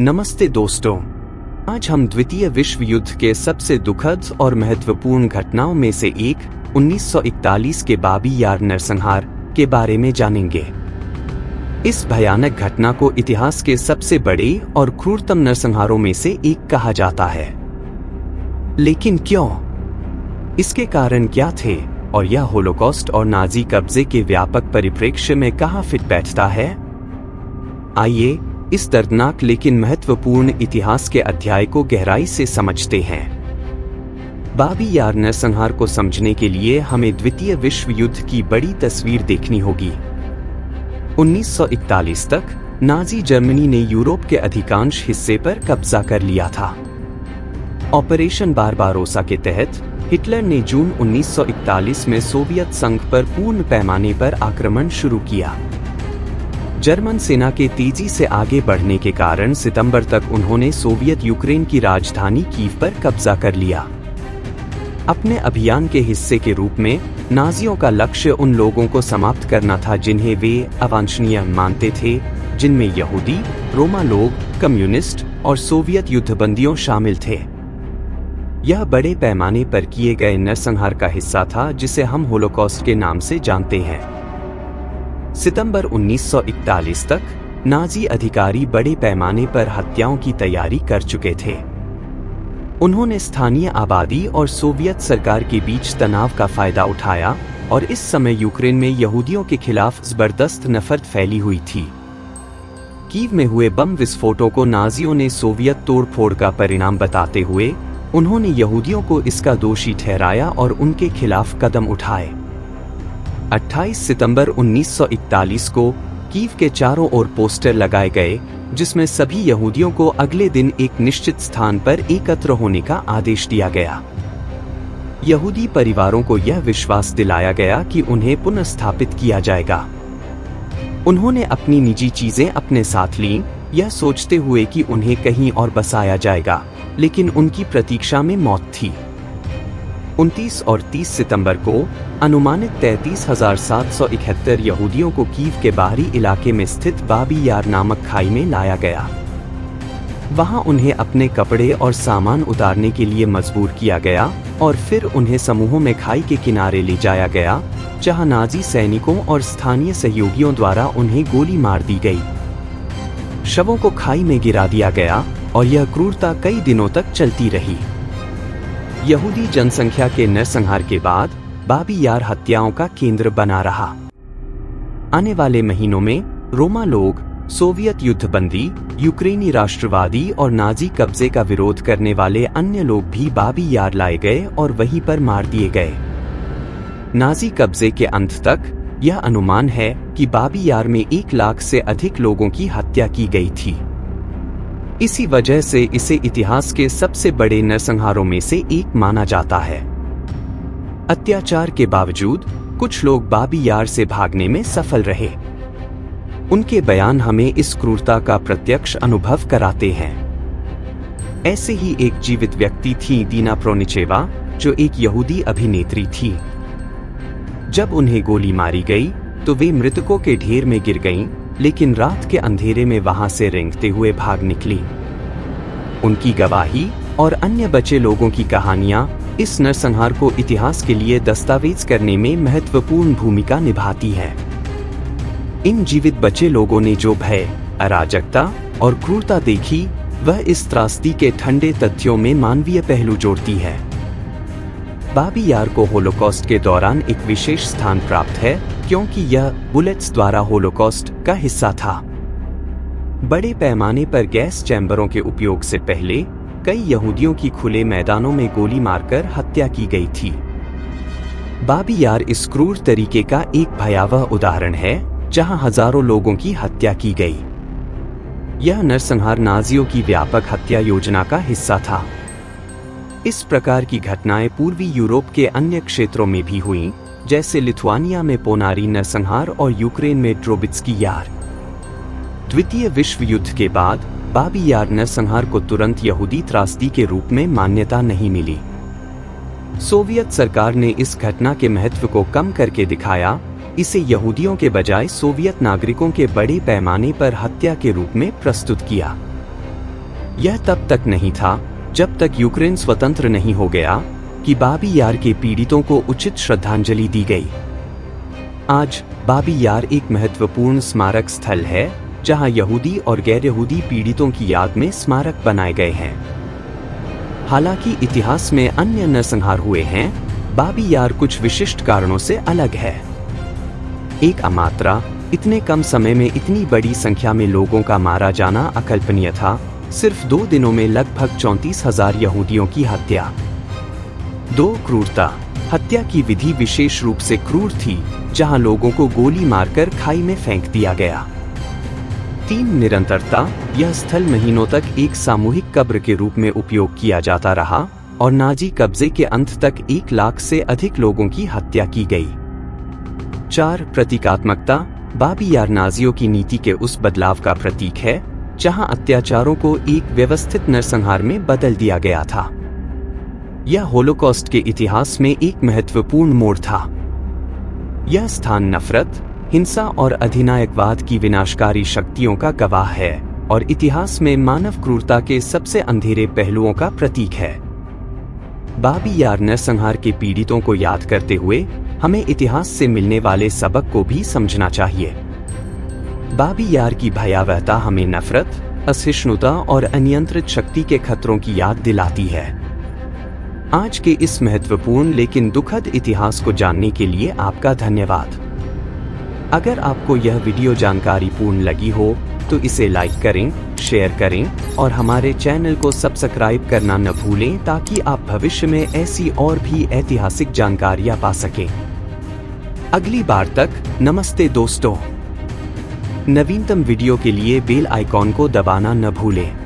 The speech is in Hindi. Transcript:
नमस्ते दोस्तों, आज हम द्वितीय विश्व युद्ध के सबसे दुखद और महत्वपूर्ण घटनाओं में से एक 1941 के बाबी यार नरसंहार के बारे में जानेंगे। इस भयानक घटना को इतिहास के सबसे बड़े और क्रूरतम नरसंहारों में से एक कहा जाता है। लेकिन क्यों? इसके कारण क्या थे और यह होलोकॉस्ट और नाजी कब्जे के व्यापक परिप्रेक्ष्य में कहां फिट बैठता है? आइए इस दर्दनाक लेकिन महत्वपूर्ण इतिहास के अध्याय को गहराई से समझते हैं। बाबी यार नरसंहार को समझने के लिए हमें द्वितीय विश्व युद्ध की बड़ी तस्वीर देखनी होगी। 1941 तक नाजी जर्मनी ने यूरोप के अधिकांश हिस्से पर कब्जा कर लिया था। ऑपरेशन बारबारोसा के तहत हिटलर ने जून 1941 में सोवियत संघ पर पूर्ण पैमाने पर आक्रमण शुरू किया। जर्मन सेना के तेजी से आगे बढ़ने के कारण सितंबर तक उन्होंने सोवियत यूक्रेन की राजधानी कीव पर कब्जा कर लिया। अपने अभियान के हिस्से के रूप में नाजियों का लक्ष्य उन लोगों को समाप्त करना था जिन्हें वे अवांछनीय मानते थे, जिनमें यहूदी, रोमा लोग, कम्युनिस्ट और सोवियत युद्धबंदियों शामिल थे। यह बड़े पैमाने पर किए गए नरसंहार का हिस्सा था जिसे हम होलोकॉस्ट के नाम से जानते हैं। सितंबर 1941 तक नाजी अधिकारी बड़े पैमाने पर हत्याओं की तैयारी कर चुके थे। उन्होंने स्थानीय आबादी और सोवियत सरकार के बीच तनाव का फायदा उठाया और इस समय यूक्रेन में यहूदियों के खिलाफ जबरदस्त नफरत फैली हुई थी। कीव में हुए बम विस्फोटों को नाजियों ने सोवियत तोड़फोड़ का परिणाम बताते हुए उन्होंने यहूदियों को इसका दोषी ठहराया और उनके खिलाफ कदम उठाए। 28 सितंबर 1941 को कीव के चारों ओर पोस्टर लगाए गए जिसमें सभी यहूदियों को अगले दिन एक निश्चित स्थान पर एकत्र होने का आदेश दिया गया। यहूदी परिवारों को यह विश्वास दिलाया गया कि उन्हें पुनर्स्थापित किया जाएगा। उन्होंने अपनी निजी चीजें अपने साथ लीं, यह सोचते हुए कि उन्हें कहीं और बसाया जाएगा, लेकिन उनकी प्रतीक्षा में मौत थी। 29 और 30 सितंबर को अनुमानित 33,771 यहूदियों को कीव के बाहरी इलाके में स्थित बाबी यार नामक खाई में लाया गया। वहां उन्हें अपने कपड़े और सामान उतारने के लिए मजबूर किया गया और फिर उन्हें समूहों में खाई के किनारे ले जाया गया, जहां नाजी सैनिकों और स्थानीय सहयोगियों द्वारा उन्हें गोली मार दी गई। शवों को खाई में गिरा दिया गया और यह क्रूरता कई दिनों तक चलती रही। यहूदी जनसंख्या के नरसंहार के बाद बाबी यार हत्याओं का केंद्र बना रहा। आने वाले महीनों में रोमा लोग, सोवियत युद्धबंदी, यूक्रेनी राष्ट्रवादी और नाजी कब्जे का विरोध करने वाले अन्य लोग भी बाबी यार लाए गए और वहीं पर मार दिए गए। नाजी कब्जे के अंत तक यह अनुमान है कि बाबी यार में 1 लाख से अधिक लोगों की हत्या की गई थी। इसी वजह से इसे इतिहास के सबसे बड़े नरसंहारों में से एक माना जाता है। अत्याचार के बावजूद कुछ लोग बाबी यार से भागने में सफल रहे। उनके बयान हमें इस क्रूरता का प्रत्यक्ष अनुभव कराते हैं। ऐसे ही एक जीवित व्यक्ति थी दीना प्रोनिचेवा, जो एक यहूदी अभिनेत्री थी। जब उन्हें गोली मारी गई तो वे मृतकों के ढेर में गिर गईं, लेकिन रात के अंधेरे में वहां से रेंगते हुए भाग निकली। उनकी गवाही और अन्य बचे लोगों की कहानियां इस नरसंहार को इतिहास के लिए दस्तावेज करने में महत्वपूर्ण भूमिका निभाती हैं। इन जीवित बचे लोगों ने जो भय, अराजकता और क्रूरता देखी, वह इस त्रासदी के ठंडे तथ्यों में मानवीय पहलू जोड़ती है। बाबी यार को होलोकॉस्ट के दौरान एक विशेष स्थान प्राप्त है क्योंकि यह बुलेट्स द्वारा होलोकॉस्ट का हिस्सा था। बड़े पैमाने पर गैस चैम्बरों के उपयोग से पहले कई यहूदियों की खुले मैदानों में गोली मारकर हत्या की गई थी। बाबी यार इस क्रूर तरीके का एक भयावह उदाहरण है जहां हजारों लोगों की हत्या की गई। यह नरसंहार नाजियों की व्यापक हत्या योजना का हिस्सा था। इस प्रकार की घटनाएं पूर्वी यूरोप के अन्य क्षेत्रों में भी हुईं, जैसे लिथुआनिया में पोनारी नरसंहार और यूक्रेन में ड्रोबित्स्की यार। द्वितीय विश्व युद्ध के बाद बाबी यार नरसंहार को तुरंत यहूदी त्रासदी के रूप में मान्यता नहीं मिली। सोवियत सरकार ने इस घटना के महत्व को कम करके दिखाया, इसे यहूदियों के बजाय सोवियत नागरिकों के बड़े पैमाने पर हत्या के रूप में प्रस्तुत किया। यह तब तक नहीं था जब तक यूक्रेन स्वतंत्र नहीं हो गया कि बाबी यार के पीड़ितों को उचित श्रद्धांजलि दी गई। आज बाबी यार एक महत्वपूर्ण स्मारक स्थल है जहां यहूदी और गैर यहूदी पीड़ितों की याद में स्मारक बनाए गए हैं। हालांकि इतिहास में अन्य नरसंहार हुए हैं, बाबी यार कुछ विशिष्ट कारणों से अलग है। एक अमात्रा इतने कम समय में इतनी बड़ी संख्या में लोगों का मारा जाना अकल्पनीय था। सिर्फ 2 दिनों में लगभग 34,000 यहूदियों की हत्या। 2 क्रूरता। हत्या की विधि विशेष रूप से क्रूर थी, जहां लोगों को गोली मारकर खाई में फेंक दिया गया। 3 निरंतरता। यह स्थल महीनों तक एक सामूहिक कब्र के रूप में उपयोग किया जाता रहा और नाजी कब्जे के अंत तक 1 लाख से अधिक लोगों की हत्या की गई। 4 प्रतीकात्मकता। बाबी यार नाजियों की नीति के उस बदलाव का प्रतीक है जहां अत्याचारों को एक व्यवस्थित नरसंहार में बदल दिया गया था। यह होलोकॉस्ट के इतिहास में एक महत्वपूर्ण मोड़ था। यह स्थान नफरत, हिंसा और अधिनायकवाद की विनाशकारी शक्तियों का गवाह है और इतिहास में मानव क्रूरता के सबसे अंधेरे पहलुओं का प्रतीक है। बाबी यार नरसंहार के पीड़ितों को याद करते हुए हमें इतिहास से मिलने वाले सबक को भी समझना चाहिए। बाबी यार की भयावहता हमें नफरत, असहिष्णुता और अनियंत्रित शक्ति के खतरों की याद दिलाती है। आज के इस महत्वपूर्ण लेकिन दुखद इतिहास को जानने के लिए आपका धन्यवाद। अगर आपको यह वीडियो जानकारीपूर्ण लगी हो तो इसे लाइक करें, शेयर करें और हमारे चैनल को सब्सक्राइब करना न भूलें ताकि आप भविष्य में ऐसी और भी ऐतिहासिक जानकारियां पा सकें। अगली बार तक नमस्ते दोस्तों। नवीनतम वीडियो के लिए बेल आइकॉन को दबाना न भूलें।